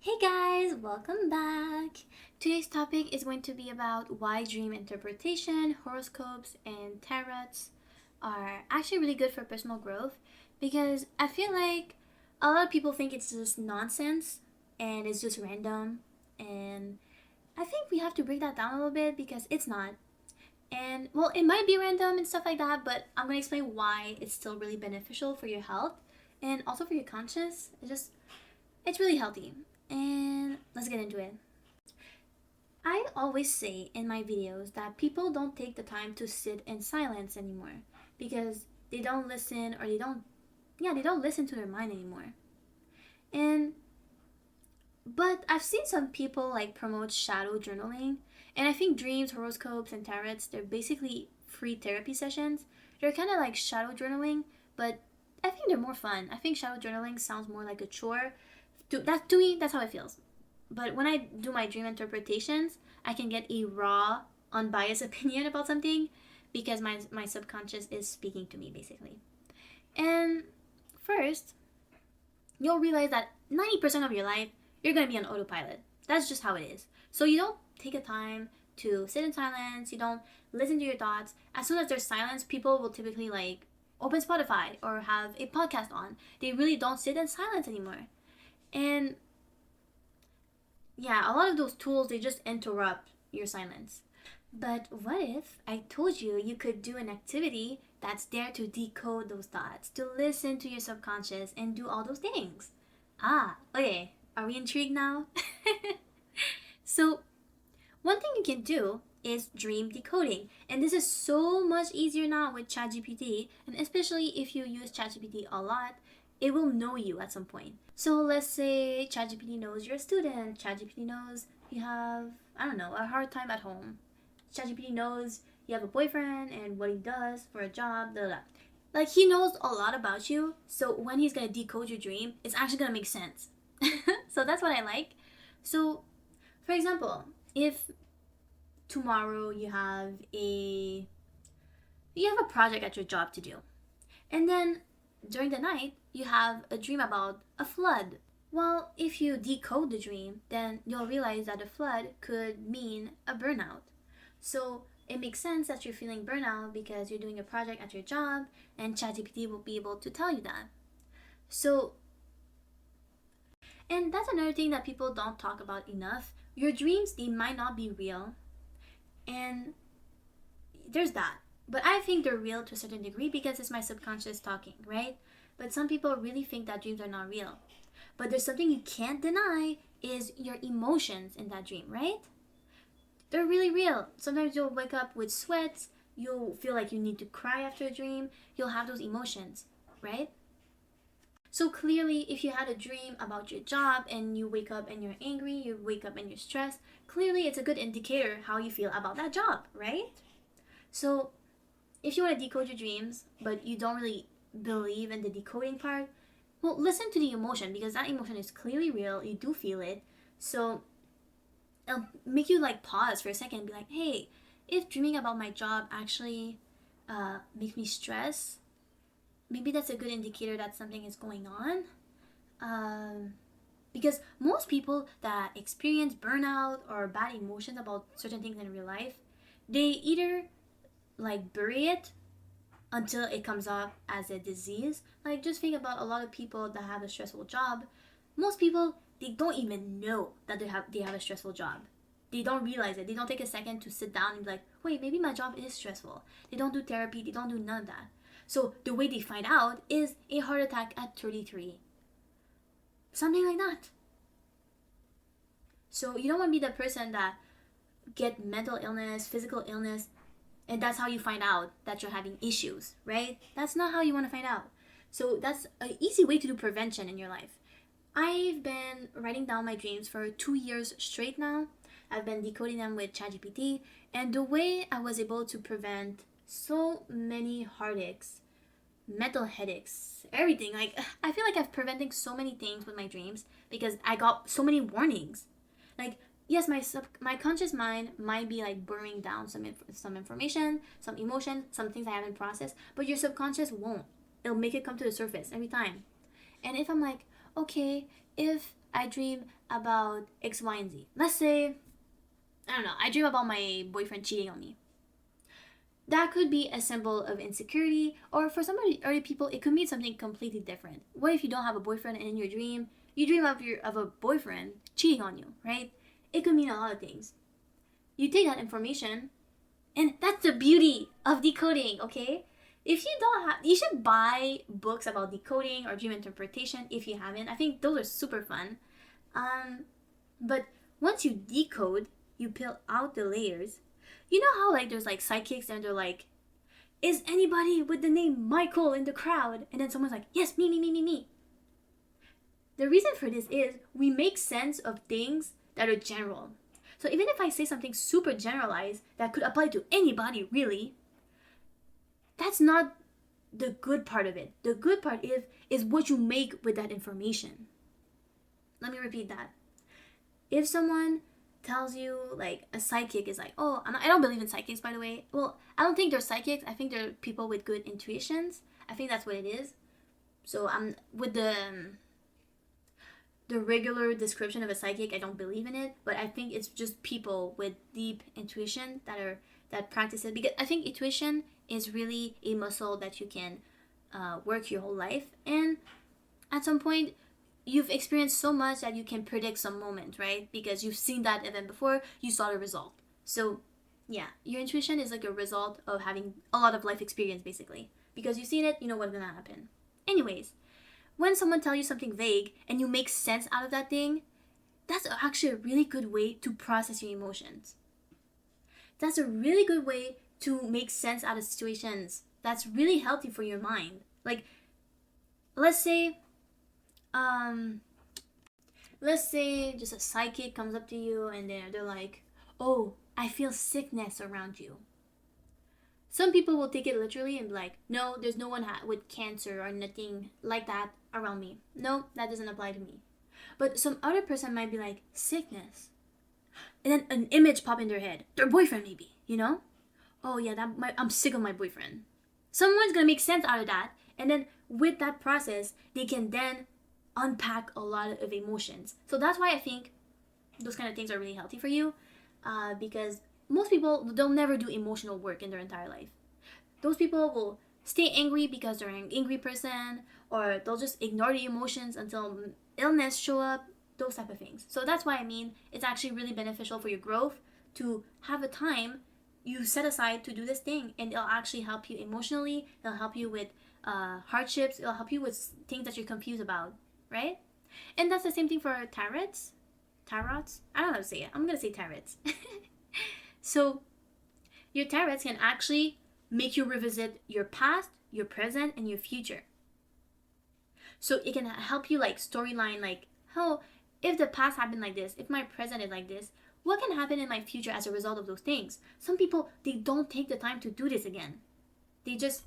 Hey guys, welcome back. Today's topic is going to be about why dream interpretation, horoscopes, and tarots are actually really good for personal growth because I feel like a lot of people think it's just nonsense and it's just random, and I think we have to break that down a little bit because it's not. And well, it might be random and stuff like that, but I'm going to explain why it's still really beneficial for your health and also for your conscience. It's really healthy. And let's get into it. I always say in my videos that people don't take the time to sit in silence anymore because they don't listen or they don't listen to their mind anymore. And but I've seen some people like promote shadow journaling, and I think dreams, horoscopes, and tarots, they're basically free therapy sessions. They're kind of like shadow journaling, but I think they're more fun. I think shadow journaling sounds more like a chore. To me, that's how it feels. But when I do my dream interpretations, I can get a raw, unbiased opinion about something because my subconscious is speaking to me basically. And first, you'll realize that 90% of your life, you're going to be on autopilot. That's just how it is. So you don't take a time to sit in silence, you don't listen to your thoughts. As soon as there's silence, people will typically like open Spotify or have a podcast on. They really don't sit in silence anymore. And yeah, a lot of those tools, they just interrupt your silence. But what if I told you you could do an activity that's there to decode those thoughts, to listen to your subconscious and do all those things? Ah, okay. Are we intrigued now? So, one thing you can do is dream decoding. And this is so much easier now with ChatGPT, and especially if you use ChatGPT a lot, it will know you at some point. So let's say ChatGPT knows you're a student, ChatGPT knows you have, I don't know, a hard time at home. ChatGPT knows you have a boyfriend and what he does for a job, blah, blah. Like he knows a lot about you, so when he's gonna decode your dream, it's actually gonna make sense. So that's what I like. So, for example, if tomorrow you have a project at your job to do, and then during the night you have a dream about a flood. Well, if you decode the dream, then you'll realize that a flood could mean a burnout. So it makes sense that you're feeling burnout because you're doing a project at your job, and ChatGPT will be able to tell you that. So, and that's another thing that people don't talk about enough. Your dreams, they might not be real, and there's that. But I think they're real to a certain degree because it's my subconscious talking, right? But some people really think that dreams are not real. But there's something you can't deny is your emotions in that dream, right? They're really real. Sometimes you'll wake up with sweats, you'll feel like you need to cry after a dream, you'll have those emotions, right? So clearly, if you had a dream about your job and you wake up and you're angry, you wake up and you're stressed, clearly it's a good indicator how you feel about that job, right? So if you want to decode your dreams, but you don't really believe in the decoding part, well, listen to the emotion because that emotion is clearly real. You do feel it. So it'll make you like pause for a second and be like, hey, if dreaming about my job actually makes me stress, maybe that's a good indicator that something is going on. Because most people that experience burnout or bad emotions about certain things in real life, they either like bury it until it comes up as a disease. Like just think about a lot of people that have a stressful job. Most people, they don't even know that they have a stressful job. They don't realize it. They don't take a second to sit down and be like, wait, maybe my job is stressful. They don't do therapy. They don't do none of that. So the way they find out is a heart attack at 33. Something like that. So you don't want to be the person that get mental illness, physical illness, and that's how you find out that you're having issues, right? That's not how you want to find out. So that's an easy way to do prevention in your life. I've been writing down my dreams for 2 years straight now. I've been decoding them with ChatGPT, and the way I was able to prevent so many heartaches, mental headaches, everything. Like I feel like I've preventing so many things with my dreams because I got so many warnings. Like yes, my conscious mind might be like burning down some information, some emotion, some things I haven't processed, but your subconscious won't. It'll make it come to the surface every time. And if I'm like, okay, if I dream about X, Y, and Z. Let's say, I don't know, I dream about my boyfriend cheating on me. That could be a symbol of insecurity, or for some other people, it could mean something completely different. What if you don't have a boyfriend and in your dream, you dream of a boyfriend cheating on you, right? It could mean a lot of things. You take that information, and that's the beauty of decoding, okay? If you don't have, you should buy books about decoding or dream interpretation if you haven't. I think those are super fun. But once you decode, you peel out the layers. You know how like there's like psychics and they're like, is anybody with the name Michael in the crowd? And then someone's like, yes, me. The reason for this is we make sense of things that are general. So even if I say something super generalized that could apply to anybody really, that's not the good part of it. The good part is what you make with that information. Let me repeat that. If someone tells you, like, a psychic is like, oh, I don't believe in psychics, by the way. Well, I don't think they're psychics. I think they're people with good intuitions. I think that's what it is. So I'm with the regular description of a psychic, I don't believe in it, but I think it's just people with deep intuition that practice it, because I think intuition is really a muscle that you can work your whole life, and at some point you've experienced so much that you can predict some moment, right? Because you've seen that event before, you saw the result. So yeah, your intuition is like a result of having a lot of life experience, basically, because you've seen it, you know what's gonna happen. Anyways, when someone tells you something vague and you make sense out of that thing, that's actually a really good way to process your emotions. That's a really good way to make sense out of situations. That's really healthy for your mind. Like, let's say just a psychic comes up to you and they're like, oh, I feel sickness around you. Some people will take it literally and be like, no, there's no one with cancer or nothing like that around me. No, that doesn't apply to me. But some other person might be like, sickness. And then an image pop in their head. Their boyfriend maybe, you know? Oh yeah, I'm sick of my boyfriend. Someone's gonna make sense out of that. And then with that process, they can then unpack a lot of emotions. So that's why I think those kind of things are really healthy for you. Because most people, they'll never do emotional work in their entire life. Those people will stay angry because they're an angry person, or they'll just ignore the emotions until illness show up, those type of things. So that's why I mean it's actually really beneficial for your growth to have a time you set aside to do this thing, and it'll actually help you emotionally, it'll help you with hardships, it'll help you with things that you're confused about, right? And that's the same thing for tarots. Tarots? I don't know how to say it. I'm gonna say tarots. So your tarots can actually make you revisit your past, your present, and your future. So it can help you like storyline, like, oh, if the past happened like this, if my present is like this, what can happen in my future as a result of those things? Some people, they don't take the time to do this again. They just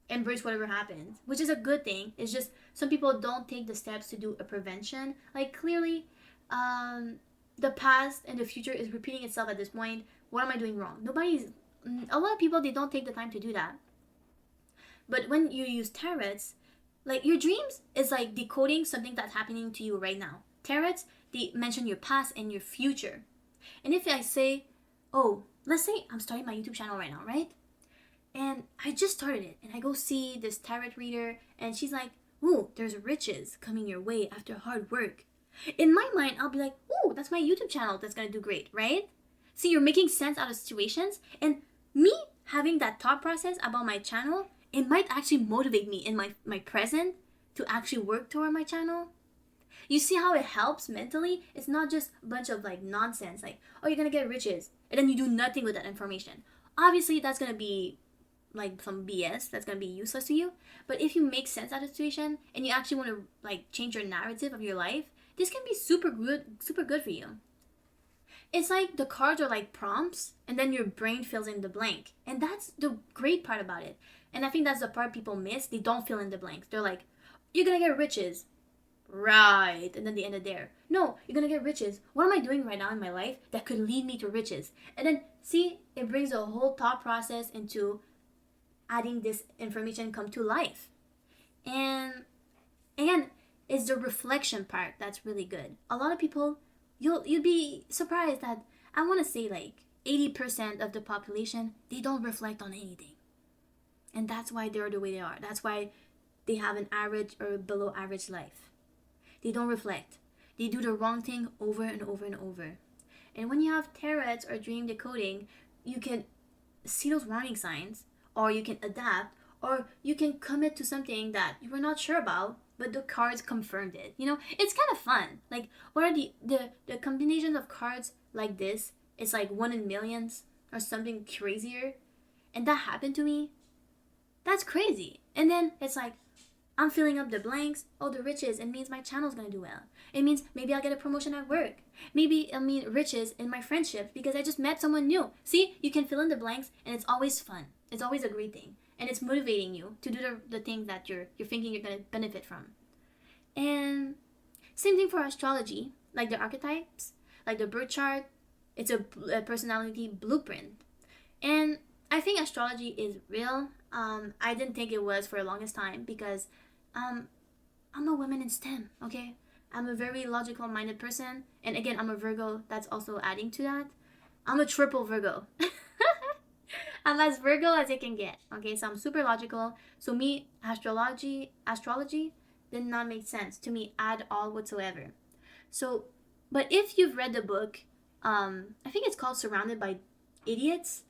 embrace whatever happens, which is a good thing. It's just some people don't take the steps to do a prevention. Like, clearly, the past and the future is repeating itself at this point. What am I doing wrong? A lot of people, they don't take the time to do that. But when you use tarots, like, your dreams is like decoding something that's happening to you right now. Tarots, they mention your past and your future. And if I say, oh, let's say I'm starting my YouTube channel right now, right? And I just started it, and I go see this tarot reader, and she's like, ooh, there's riches coming your way after hard work. In my mind, I'll be like, ooh, that's my YouTube channel that's gonna do great, right? See, you're making sense out of situations, and me having that thought process about my channel, it might actually motivate me in my present to actually work toward my channel. You see how it helps mentally? It's not just a bunch of like nonsense, like, oh, you're gonna get riches, and then you do nothing with that information. Obviously, that's gonna be like some BS, that's gonna be useless to you. But if you make sense out of the situation and you actually want to like change your narrative of your life, this can be super good for you. It's like the cards are like prompts, and then your brain fills in the blank. And that's the great part about it. And I think that's the part people miss. They don't fill in the blanks. They're like, you're gonna get riches. Right. And then they end it there. No, you're gonna get riches. What am I doing right now in my life that could lead me to riches? And then, see, it brings a whole thought process into adding this information come to life. And again, It's the reflection part that's really good. A lot of people, you'd be surprised that I want to say like 80% of the population, they don't reflect on anything. And that's why they're the way they are. That's why they have an average or below average life. They don't reflect. They do the wrong thing over and over and over. And when you have tarots or dream decoding, you can see those warning signs, or you can adapt, or you can commit to something that you were not sure about, but the cards confirmed it. You know, it's kind of fun. Like, what are the combinations of cards like this? It's like 1 in millions or something crazier. And that happened to me. That's crazy. And then it's like, I'm filling up the blanks. Oh, the riches. It means my channel's gonna do well. It means maybe I'll get a promotion at work. Maybe it'll mean riches in my friendships because I just met someone new. See, you can fill in the blanks, and it's always fun. It's always a great thing. And it's motivating you to do the things that you're thinking you're gonna benefit from. And same thing for astrology, like the archetypes, like the birth chart. It's a personality blueprint. And I think astrology is real. I didn't think it was for the longest time because I'm a woman in STEM, okay? I'm a very logical minded person. And again, I'm a Virgo. That's also adding to that. I'm a triple Virgo. I'm as Virgo as it can get, okay? So I'm super logical. So me, astrology did not make sense to me at all whatsoever. So, but if you've read the book, I think it's called Surrounded by Idiots.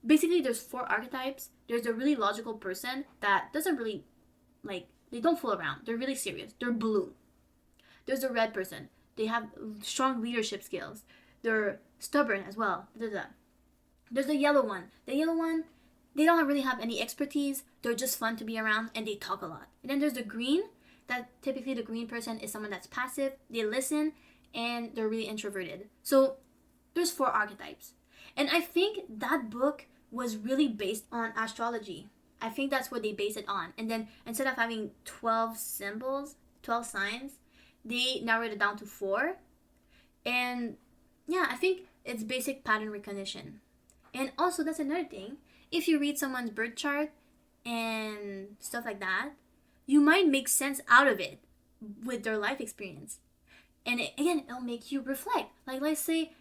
Basically, there's 4 archetypes. There's a really logical person that doesn't really, like, they don't fool around. They're really serious. They're blue. There's a red person. They have strong leadership skills. They're stubborn as well. There's the yellow one. The yellow one, they don't really have any expertise. They're just fun to be around, and they talk a lot. And then there's the green. That typically the green person is someone that's passive. They listen, and they're really introverted. So there's 4 archetypes. And I think that book was really based on astrology. I think that's what they based it on. And then instead of having 12 symbols, 12 signs, they narrowed it down to 4. And yeah, I think it's basic pattern recognition. And also, that's another thing. If you read someone's birth chart and stuff like that, you might make sense out of it with their life experience. And it'll make you reflect. Like, let's say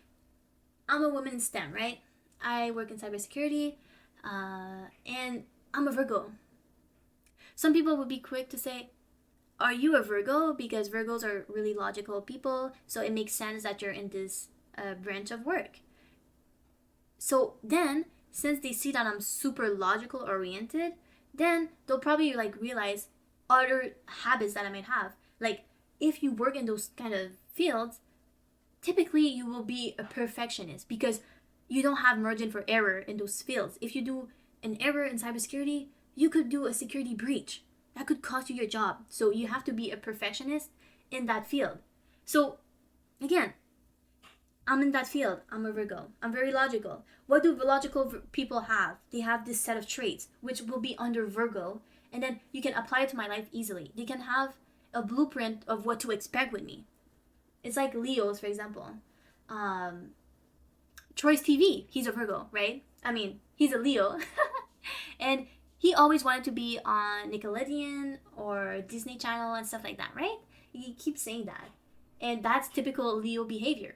I'm a woman in STEM, right? I work in cybersecurity, and I'm a Virgo. Some people would be quick to say, are you a Virgo? Because Virgos are really logical people, so it makes sense that you're in this branch of work. So then, since they see that I'm super logical oriented, then they'll probably like realize other habits that I might have. Like, if you work in those kind of fields, typically you will be a perfectionist because you don't have margin for error in those fields. If you do an error in cybersecurity, you could do a security breach. That could cost you your job. So you have to be a perfectionist in that field. So again, I'm in that field. I'm a Virgo. I'm very logical. What do logical people have? They have this set of traits, which will be under Virgo. And then you can apply it to my life easily. They can have a blueprint of what to expect with me. It's like Leos, for example. Troy's TV, he's a Virgo, right? I mean, he's a Leo. And he always wanted to be on Nickelodeon or Disney Channel and stuff like that, right? He keeps saying that. And that's typical Leo behavior.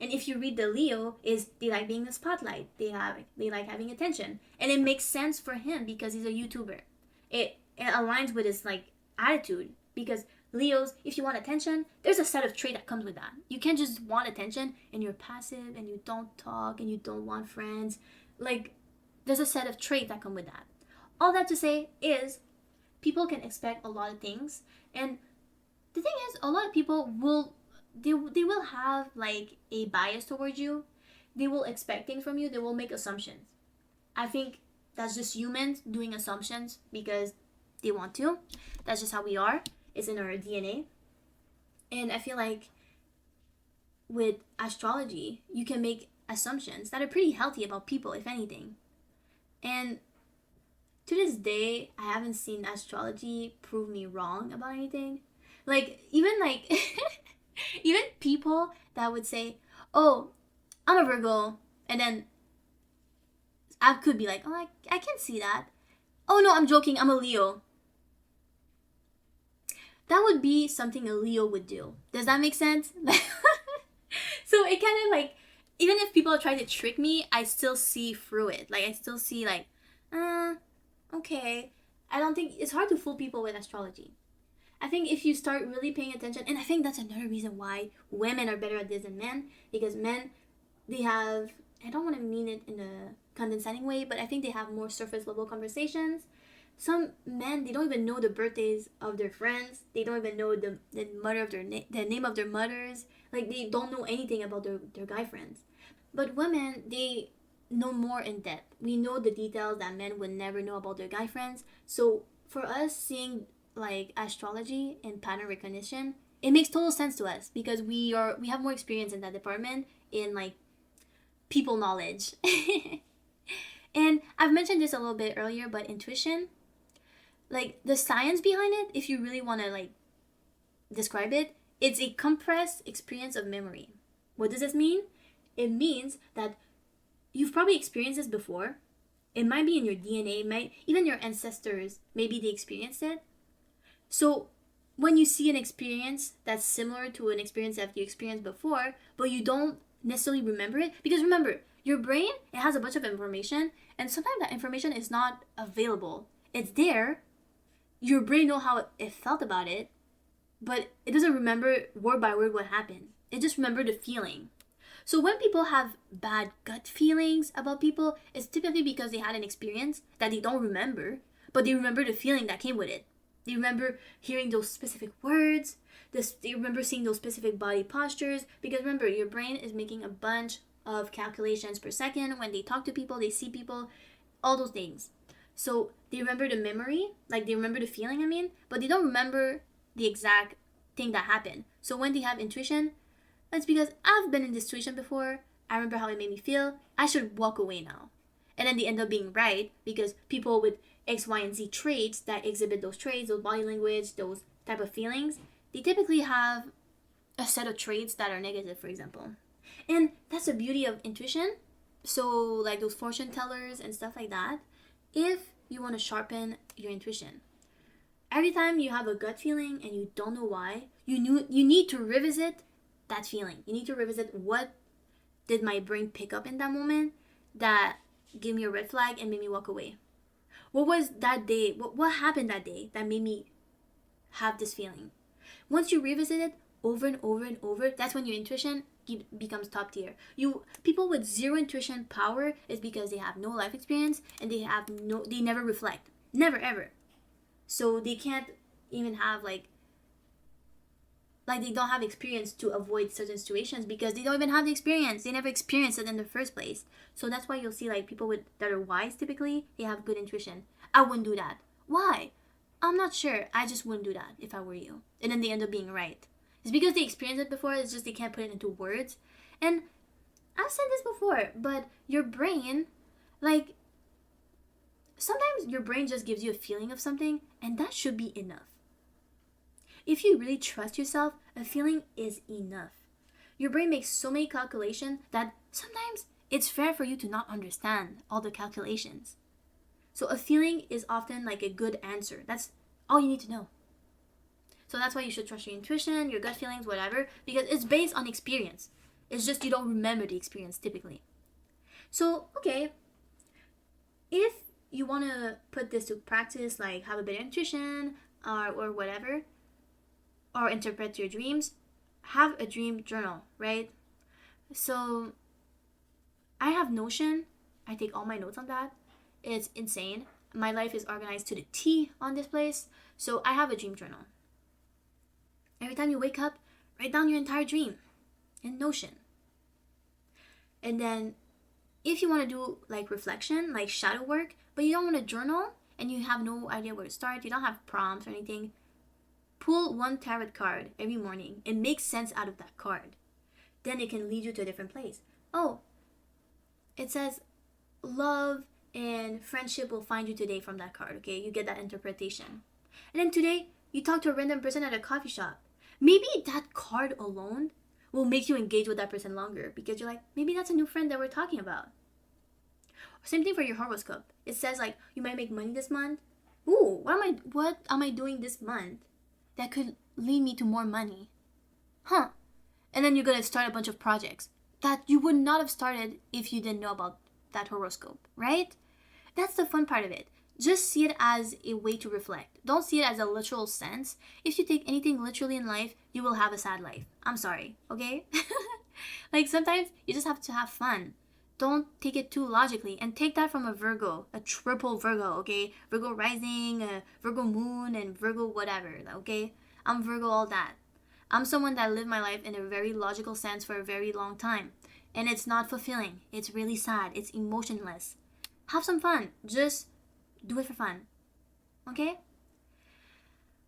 And if you read the Leo, is they like being in the spotlight. They like having attention. And it makes sense for him because he's a YouTuber. It aligns with his like attitude because Leos, if you want attention, there's a set of trait that comes with that. You can't just want attention and you're passive and you don't talk and you don't want friends. Like, there's a set of traits that come with that. All that to say is people can expect a lot of things. And the thing is, a lot of people will have like a bias towards you. They will expect things from you. They will make assumptions. I think that's just humans doing assumptions because they want to. That's just how we are. It's in our DNA. And I feel like with astrology, you can make assumptions that are pretty healthy about people, if anything. And to this day, I haven't seen astrology prove me wrong about anything. Like, even even people that would say, oh, I'm a Virgo, and then I could be like, oh, I can see that. Oh no, I'm joking, I'm a Leo. that would be something a Leo would do. Does that make sense? So it kind of like, even if people try to trick me, I still see through it. Like I still see like, okay. I don't think it's hard to fool people with astrology. I think if you start really paying attention, and I think that's another reason why women are better at this than men, because men, they have, I don't want to mean it in a condescending way, but I think they have more surface level conversations. Some men, they don't even know the birthdays of their friends. They don't even know the mother of the name of their mothers. Like they don't know anything about their guy friends. But women, they know more in depth. We know the details that men would never know about their guy friends. So for us, seeing like astrology and pattern recognition, it makes total sense to us because we have more experience in that department in like people knowledge. And I've mentioned this a little bit earlier, but intuition, like the science behind it, if you really want to like describe it, it's a compressed experience of memory. What does this mean? It means that you've probably experienced this before. It might be in your DNA, might even your ancestors, maybe they experienced it. So when you see an experience that's similar to an experience that you experienced before, but you don't necessarily remember it, because remember, your brain, it has a bunch of information, and sometimes that information is not available. It's there. Your brain knows how it felt about it, but it doesn't remember word by word what happened. It just remembered the feeling. So when people have bad gut feelings about people, it's typically because they had an experience that they don't remember, but they remember the feeling that came with it. They remember hearing those specific words. They remember seeing those specific body postures. Because remember, your brain is making a bunch of calculations per second. When they talk to people, they see people, all those things. So they remember the memory, like they remember the feeling, but they don't remember the exact thing that happened. So when they have intuition, that's because I've been in this situation before. I remember how it made me feel. I should walk away now. And then they end up being right because people with X, Y, and Z traits that exhibit those traits, those body language, those type of feelings, they typically have a set of traits that are negative, for example. And that's the beauty of intuition. So like those fortune tellers and stuff like that, if you want to sharpen your intuition, every time you have a gut feeling and you don't know why, you need to revisit that feeling. You need to revisit, what did my brain pick up in that moment that gave me a red flag and made me walk away? What was that day? What happened that day that made me have this feeling? Once you revisit it over and over and over, that's when your intuition becomes top tier. People with zero intuition power is because they have no life experience and they never reflect. Never ever. So they can't even have like they don't have experience to avoid certain situations because they don't even have the experience. They never experienced it in the first place. So that's why you'll see like people that are wise, typically, they have good intuition. I wouldn't do that. Why? I'm not sure. I just wouldn't do that if I were you. And then they end up being right. It's because they experienced it before, it's just they can't put it into words. And I've said this before, but your brain, like, sometimes your brain just gives you a feeling of something, and that should be enough. If you really trust yourself, a feeling is enough. Your brain makes so many calculations that sometimes it's fair for you to not understand all the calculations. So a feeling is often like a good answer. That's all you need to know. So that's why you should trust your intuition, your gut feelings, whatever, because it's based on experience. It's just you don't remember the experience typically. So, okay, if you want to put this to practice, like have a better intuition or whatever, or interpret your dreams, have a dream journal, right? So I have Notion. I take all my notes on that. It's insane. My life is organized to the T on this place. So I have a dream journal. Every time you wake up, write down your entire dream in Notion. And then if you want to do like reflection, like shadow work, but you don't want to journal and you have no idea where to start, you don't have prompts or anything, pull one tarot card every morning and make sense out of that card. Then it can lead you to a different place. Oh, it says love and friendship will find you today from that card, okay? You get that interpretation. And then today, you talk to a random person at a coffee shop. Maybe that card alone will make you engage with that person longer because you're like, maybe that's a new friend that we're talking about. Same thing for your horoscope. It says like, you might make money this month. Ooh, what am I doing this month that could lead me to more money. Huh. And then you're gonna start a bunch of projects that you would not have started if you didn't know about that horoscope, right? That's the fun part of it. Just see it as a way to reflect. Don't see it as a literal sense. If you take anything literally in life, you will have a sad life. I'm sorry, okay? Like sometimes you just have to have fun. Don't take it too logically, and take that from a Virgo, a triple Virgo, okay? Virgo rising, Virgo moon, and Virgo whatever, okay? I'm Virgo all that. I'm someone that lived my life in a very logical sense for a very long time. And it's not fulfilling. It's really sad. It's emotionless. Have some fun. Just do it for fun. Okay?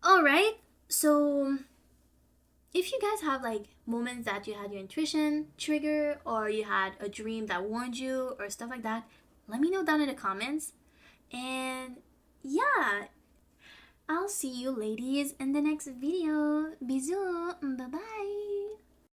Alright. So, if you guys have like moments that you had your intuition trigger, or you had a dream that warned you, or stuff like that, let me know down in the comments. And yeah, I'll see you ladies in the next video. Bisous. Bye bye.